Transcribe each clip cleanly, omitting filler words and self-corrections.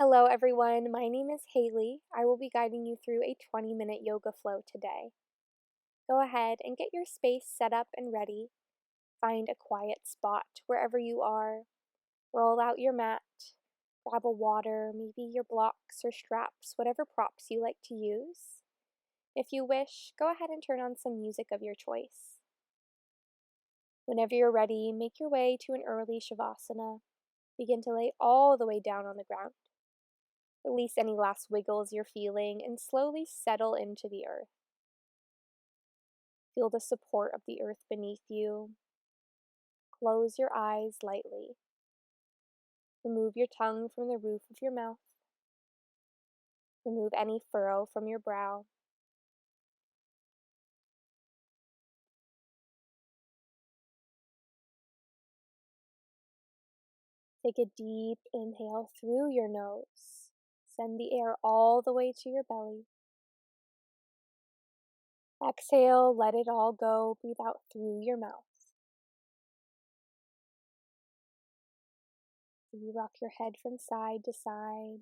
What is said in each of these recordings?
Hello, everyone. My name is Hailey. I will be guiding you through a 20-minute yoga flow today. Go ahead and get your space set up and ready. Find a quiet spot wherever you are. Roll out your mat. Grab a water, maybe your blocks or straps, whatever props you like to use. If you wish, go ahead and turn on some music of your choice. Whenever you're ready, make your way to an early Shavasana. Begin to lay all the way down on the ground. Release any last wiggles you're feeling and slowly settle into the earth. Feel the support of the earth beneath you. Close your eyes lightly. Remove your tongue from the roof of your mouth. Remove any furrow from your brow. Take a deep inhale through your nose. Send the air all the way to your belly. Exhale, let it all go. Breathe out through your mouth. You rock your head from side to side.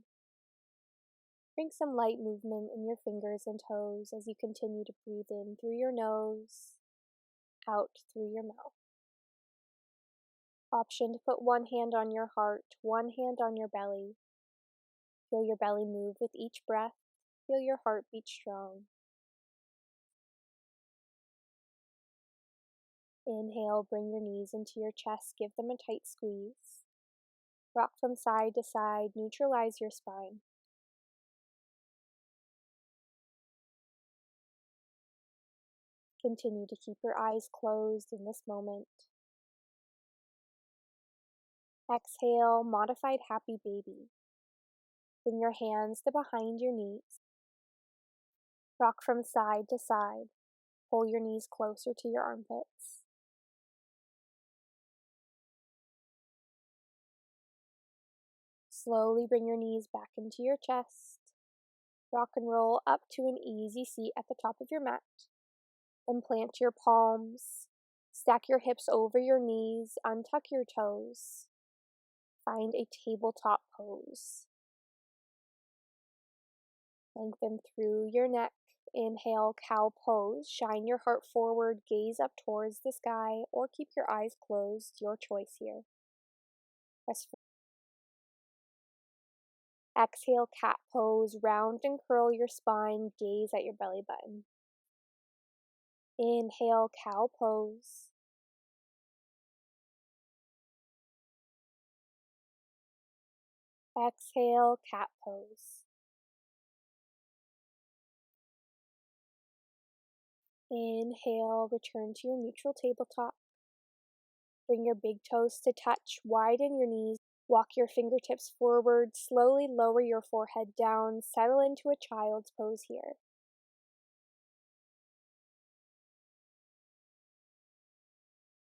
Bring some light movement in your fingers and toes as you continue to breathe in through your nose, out through your mouth. Option to put one hand on your heart, one hand on your belly. Feel your belly move with each breath. Feel your heart beat strong. Inhale, bring your knees into your chest, give them a tight squeeze. Rock from side to side, neutralize your spine. Continue to keep your eyes closed in this moment. Exhale, modified happy baby. Bring your hands to behind your knees. Rock from side to side. Pull your knees closer to your armpits. Slowly bring your knees back into your chest. Rock and roll up to an easy seat at the top of your mat. Then plant your palms. Stack your hips over your knees. Untuck your toes. Find a tabletop pose. Lengthen through your neck. Inhale, cow pose. Shine your heart forward. Gaze up towards the sky or keep your eyes closed. Your choice here. Press forward. Exhale, cat pose. Round and curl your spine. Gaze at your belly button. Inhale, cow pose. Exhale, cat pose. Inhale, return to your neutral tabletop. Bring your big toes to touch, widen your knees, walk your fingertips forward, slowly lower your forehead down, settle into a child's pose here.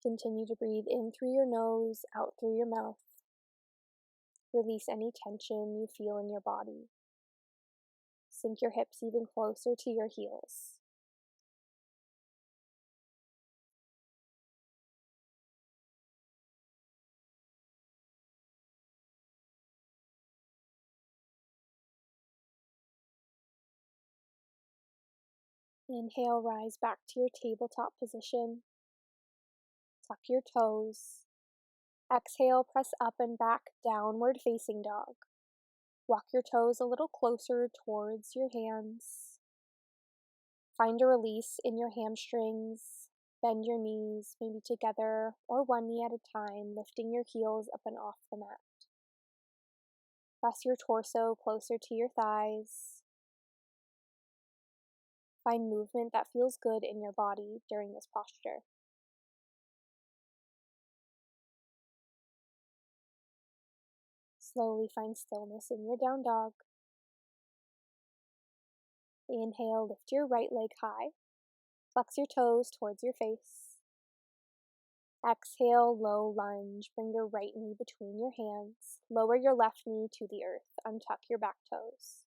Continue to breathe in through your nose, out through your mouth. Release any tension you feel in your body. Sink your hips even closer to your heels. Inhale, rise back to your tabletop position. Tuck your toes. Exhale, press up and back, downward facing dog. Walk your toes a little closer towards your hands. Find a release in your hamstrings. Bend your knees, maybe together or one knee at a time, lifting your heels up and off the mat. Press your torso closer to your thighs. Find movement that feels good in your body during this posture. Slowly find stillness in your down dog. Inhale, lift your right leg high. Flex your toes towards your face. Exhale, low lunge. Bring your right knee between your hands. Lower your left knee to the earth. Untuck your back toes.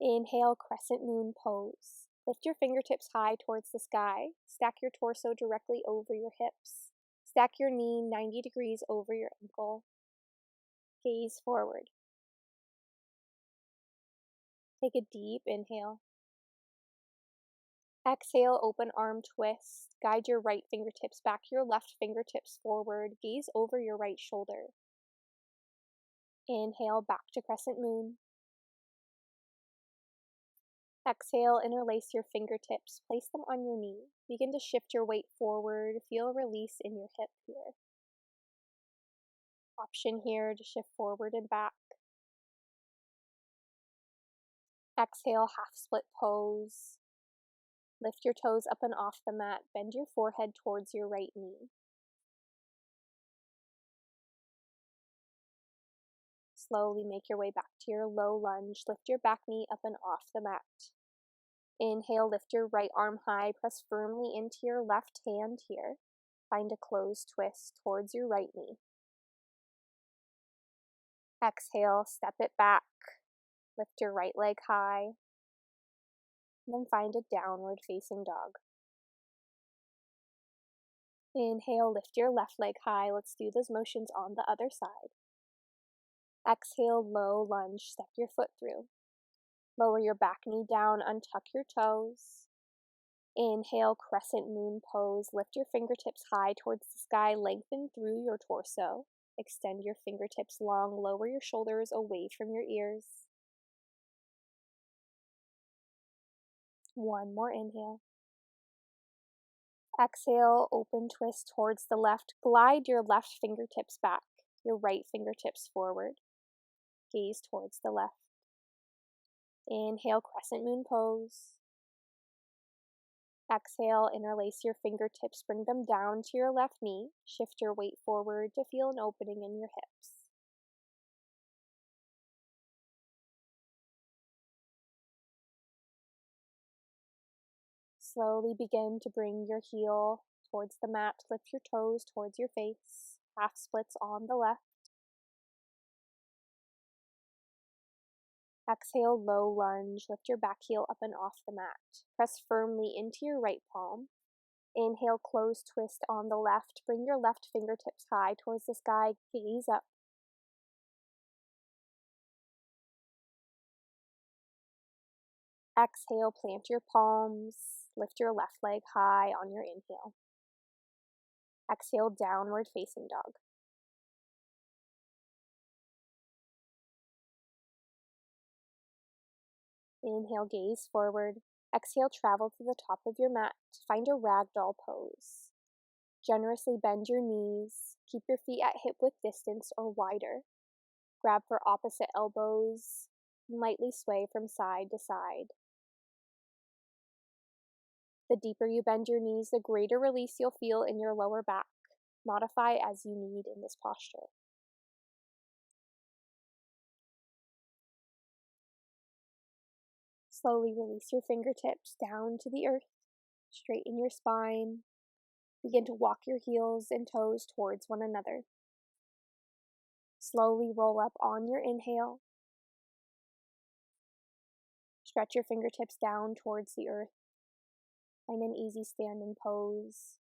Inhale, crescent moon pose. Lift your fingertips high towards the sky. Stack your torso directly over your hips. Stack your knee 90 degrees over your ankle. Gaze forward. Take a deep inhale. Exhale, open arm twist. Guide your right fingertips back, your left fingertips forward. Gaze over your right shoulder. Inhale, back to crescent moon. Exhale, interlace your fingertips. Place them on your knee. Begin to shift your weight forward. Feel a release in your hip here. Option here to shift forward and back. Exhale, half split pose. Lift your toes up and off the mat. Bend your forehead towards your right knee. Slowly make your way back to your low lunge. Lift your back knee up and off the mat. Inhale, lift your right arm high. Press firmly into your left hand here. Find a closed twist towards your right knee. Exhale, step it back. Lift your right leg high. And then find a downward facing dog. Inhale, lift your left leg high. Let's do those motions on the other side. Exhale, low lunge, step your foot through. Lower your back knee down, untuck your toes. Inhale, crescent moon pose. Lift your fingertips high towards the sky, lengthen through your torso. Extend your fingertips long, lower your shoulders away from your ears. One more inhale. Exhale, open twist towards the left. Glide your left fingertips back, your right fingertips forward. Gaze towards the left. Inhale, crescent moon pose. Exhale, interlace your fingertips, bring them down to your left knee. Shift your weight forward to feel an opening in your hips. Slowly begin to bring your heel towards the mat. Lift your toes towards your face. Half splits on the left. Exhale, low lunge. Lift your back heel up and off the mat. Press firmly into your right palm. Inhale, close twist on the left. Bring your left fingertips high towards the sky. Gaze up. Exhale, plant your palms. Lift your left leg high on your inhale. Exhale, downward facing dog. Inhale, gaze forward. Exhale, travel to the top of your mat. Find a ragdoll pose. Generously bend your knees. Keep your feet at hip width distance or wider. Grab for opposite elbows. And lightly sway from side to side. The deeper you bend your knees, the greater release you'll feel in your lower back. Modify as you need in this posture. Slowly release your fingertips down to the earth. Straighten your spine. Begin to walk your heels and toes towards one another. Slowly roll up on your inhale. Stretch your fingertips down towards the earth. Find an easy standing pose.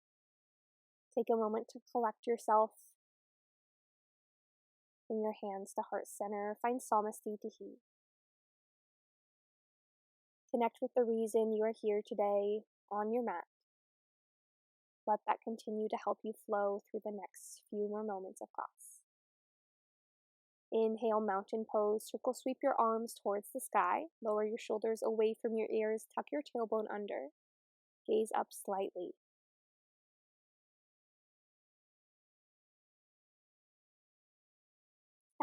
Take a moment to collect yourself. Bring your hands to heart center. Find Samastitihi. Connect with the reason you are here today on your mat. Let that continue to help you flow through the next few more moments of class. Inhale, mountain pose. Circle sweep your arms towards the sky. Lower your shoulders away from your ears. Tuck your tailbone under. Gaze up slightly.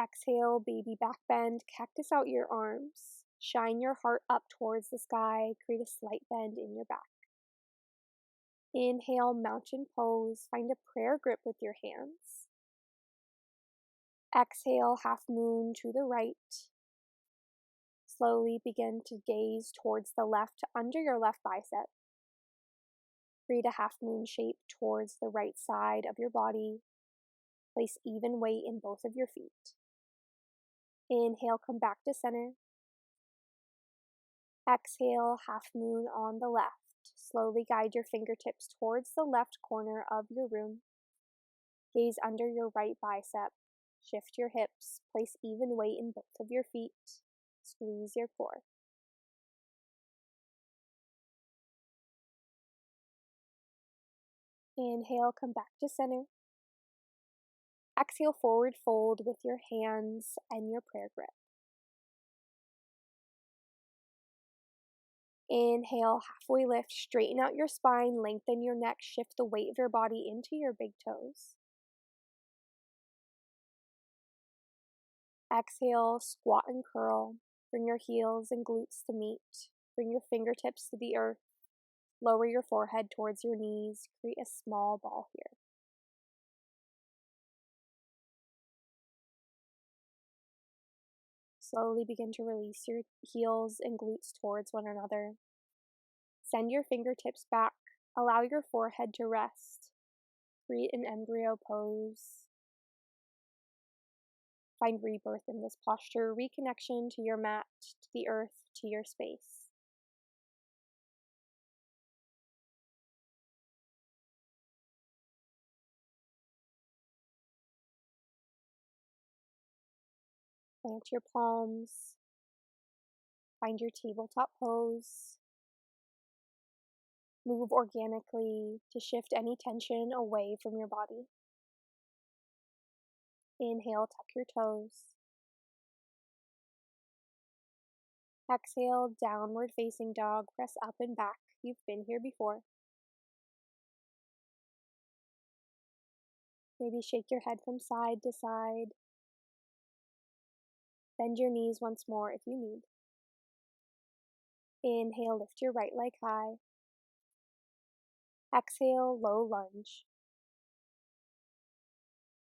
Exhale, baby back bend. Cactus out your arms. Shine your heart up towards the sky. Create a slight bend in your back. Inhale, mountain pose. Find a prayer grip with your hands. Exhale, half moon to the right. Slowly begin to gaze towards the left under your left bicep. Create a half moon shape towards the right side of your body. Place even weight in both of your feet. Inhale, come back to center. Exhale, half moon on the left. Slowly guide your fingertips towards the left corner of your room. Gaze under your right bicep. Shift your hips. Place even weight in both of your feet. Squeeze your core. Inhale, come back to center. Exhale, forward fold with your hands and your prayer grip. Inhale, halfway lift, straighten out your spine, lengthen your neck, shift the weight of your body into your big toes. Exhale, squat and curl. Bring your heels and glutes to meet. Bring your fingertips to the earth. Lower your forehead towards your knees. Create a small ball here. Slowly begin to release your heels and glutes towards one another. Send your fingertips back. Allow your forehead to rest. Create an embryo pose. Find rebirth in this posture, reconnection to your mat, to the earth, to your space. Plant your palms. Find your tabletop pose. Move organically to shift any tension away from your body. Inhale, tuck your toes. Exhale, downward facing dog. Press up and back. You've been here before. Maybe shake your head from side to side. Bend your knees once more if you need. Inhale, lift your right leg high. Exhale, low lunge.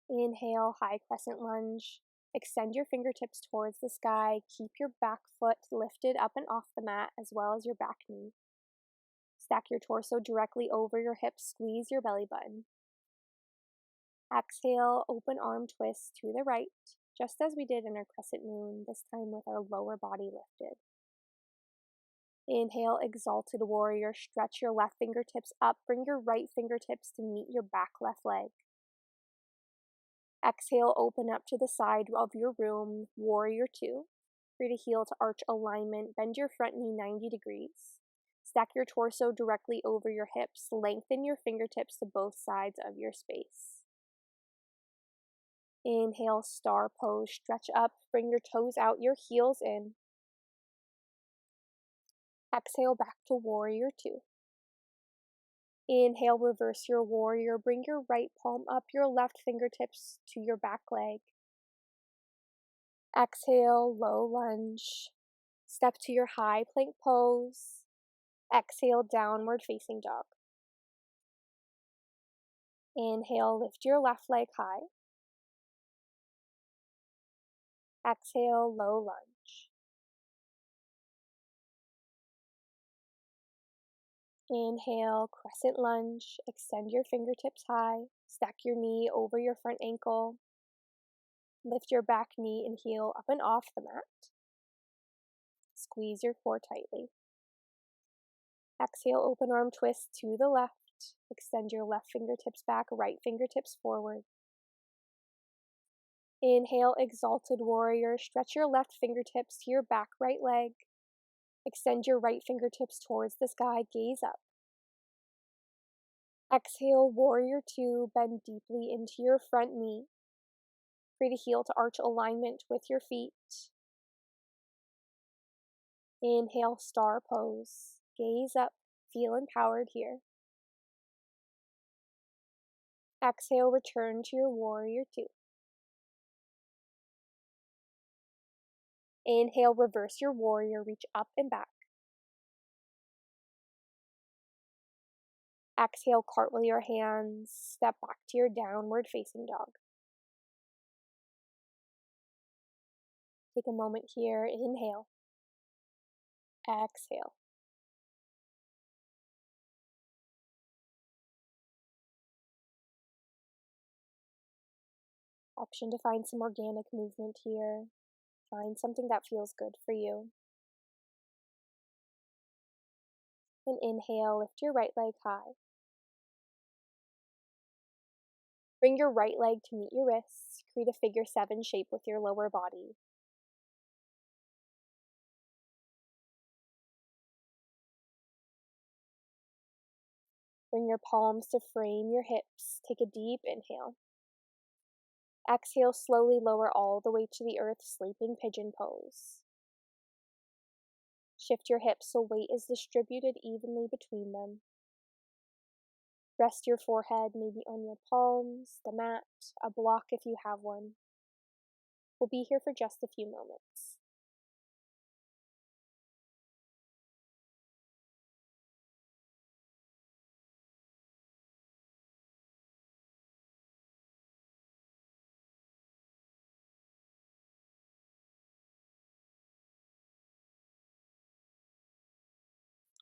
Inhale, high crescent lunge. Extend your fingertips towards the sky. Keep your back foot lifted up and off the mat as well as your back knee. Stack your torso directly over your hips. Squeeze your belly button. Exhale, open arm twist to the right, just as we did in our crescent moon, this time with our lower body lifted. Inhale, exalted warrior. Stretch your left fingertips up. Bring your right fingertips to meet your back left leg. Exhale, open up to the side of your room, warrior two. Create a heel to arch alignment. Bend your front knee 90 degrees. Stack your torso directly over your hips. Lengthen your fingertips to both sides of your space. Inhale, star pose. Stretch up. Bring your toes out, your heels in. Exhale, back to warrior two. Inhale, reverse your warrior. Bring your right palm up, your left fingertips to your back leg. Exhale, low lunge. Step to your high plank pose. Exhale, downward facing dog. Inhale, lift your left leg high. Exhale, low lunge. Inhale, crescent lunge. Extend your fingertips high. Stack your knee over your front ankle. Lift your back knee and heel up and off the mat. Squeeze your core tightly. Exhale, open arm twist to the left. Extend your left fingertips back, right fingertips forward. Inhale, exalted warrior. Stretch your left fingertips to your back right leg. Extend your right fingertips towards the sky, gaze up. Exhale, warrior two. Bend deeply into your front knee. Create a heel to arch alignment with your feet. Inhale, star pose. Gaze up. Feel empowered here. Exhale, return to your warrior two. Inhale, reverse your warrior. Reach up and back. Exhale, cartwheel your hands. Step back to your downward facing dog. Take a moment here. Inhale. Exhale. Option to find some organic movement here. Find something that feels good for you. And inhale, lift your right leg high. Bring your right leg to meet your wrists. Create a figure 7 shape with your lower body. Bring your palms to frame your hips. Take a deep inhale. Exhale, slowly lower all the way to the earth, sleeping pigeon pose. Shift your hips so weight is distributed evenly between them. Rest your forehead maybe on your palms, the mat, a block if you have one. We'll be here for just a few moments.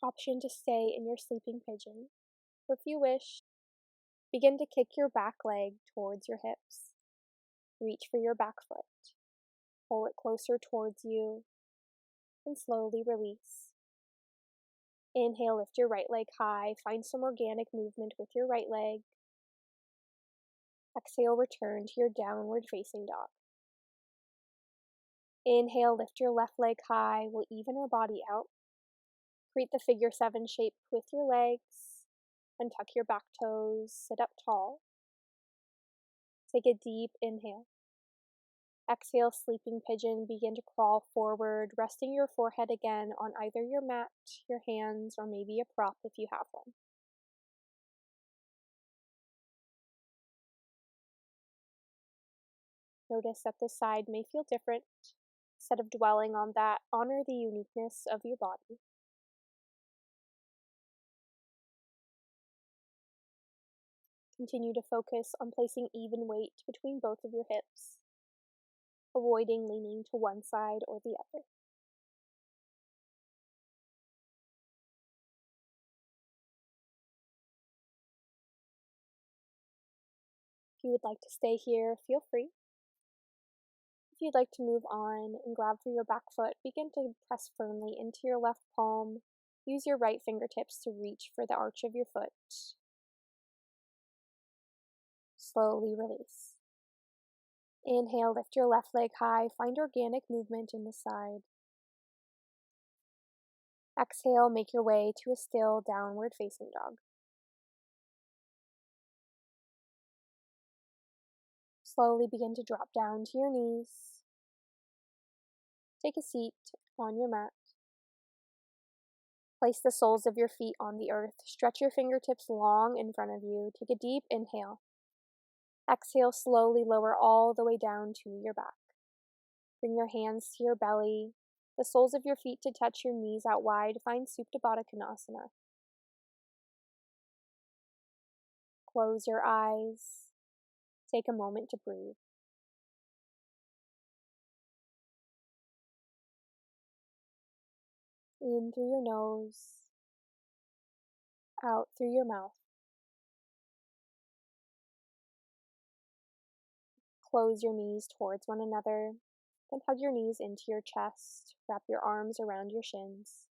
Option to stay in your sleeping pigeon. Or if you wish, begin to kick your back leg towards your hips. Reach for your back foot. Pull it closer towards you and slowly release. Inhale, lift your right leg high. Find some organic movement with your right leg. Exhale, return to your downward facing dog. Inhale, lift your left leg high. We'll even our body out. Create the figure 7 shape with your legs. Untuck your back toes. Sit up tall. Take a deep inhale. Exhale, sleeping pigeon. Begin to crawl forward, resting your forehead again on either your mat, your hands, or maybe a prop if you have one. Notice that this side may feel different. Instead of dwelling on that, honor the uniqueness of your body. Continue to focus on placing even weight between both of your hips, avoiding leaning to one side or the other. If you would like to stay here, feel free. If you'd like to move on and grab for your back foot, begin to press firmly into your left palm. Use your right fingertips to reach for the arch of your foot. Slowly release. Inhale, lift your left leg high. Find organic movement in the side. Exhale, make your way to a still downward facing dog. Slowly begin to drop down to your knees. Take a seat on your mat. Place the soles of your feet on the earth. Stretch your fingertips long in front of you. Take a deep inhale. Exhale, slowly lower all the way down to your back. Bring your hands to your belly, the soles of your feet to touch your knees out wide. Find Supta Baddha Konasana. Close your eyes. Take a moment to breathe. In through your nose, out through your mouth. Close your knees towards one another, then hug your knees into your chest. Wrap your arms around your shins.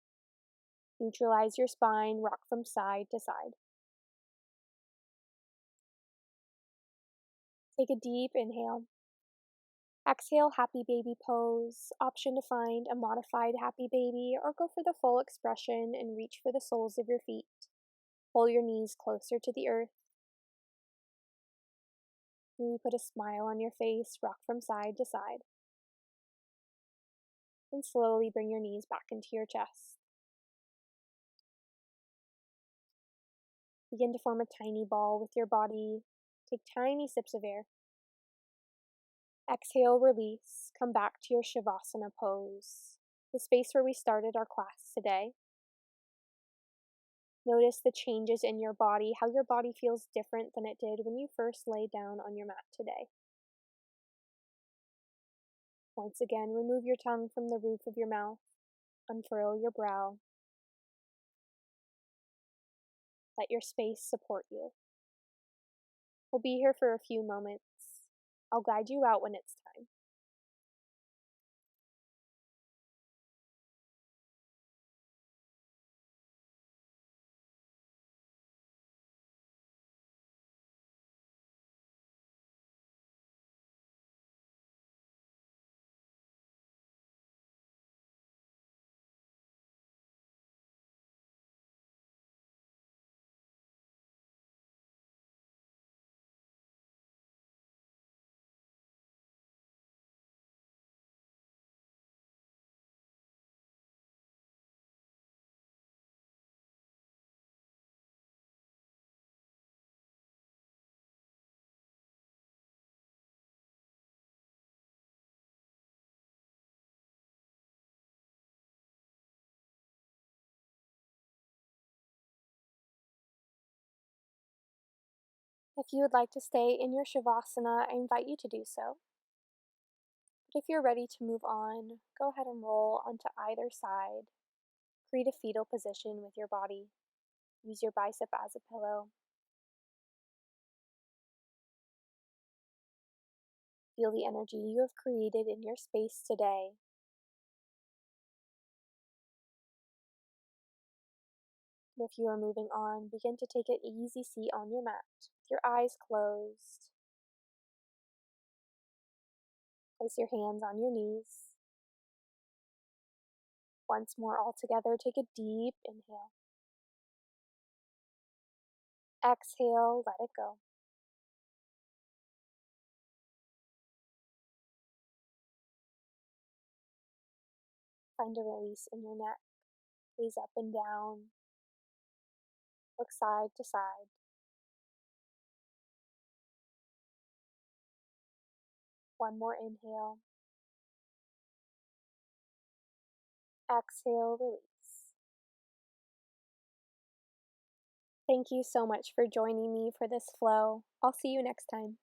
Neutralize your spine, rock from side to side. Take a deep inhale. Exhale, happy baby pose. Option to find a modified happy baby or go for the full expression and reach for the soles of your feet. Pull your knees closer to the earth. Maybe put a smile on your face, rock from side to side. And slowly bring your knees back into your chest. Begin to form a tiny ball with your body. Take tiny sips of air. Exhale, release. Come back to your Shavasana pose, the space where we started our class today. Notice the changes in your body, how your body feels different than it did when you first lay down on your mat today. Once again, remove your tongue from the roof of your mouth. Unfurl your brow. Let your space support you. We'll be here for a few moments. I'll guide you out when it's time. If you would like to stay in your Shavasana, I invite you to do so. But if you're ready to move on, go ahead and roll onto either side. Create a fetal position with your body. Use your bicep as a pillow. Feel the energy you have created in your space today. And if you are moving on, begin to take an easy seat on your mat with your eyes closed. Place your hands on your knees. Once more, all together, take a deep inhale. Exhale, let it go. Find a release in your neck. Gaze up and down. Look side to side. One more inhale. Exhale, release. Thank you so much for joining me for this flow. I'll see you next time.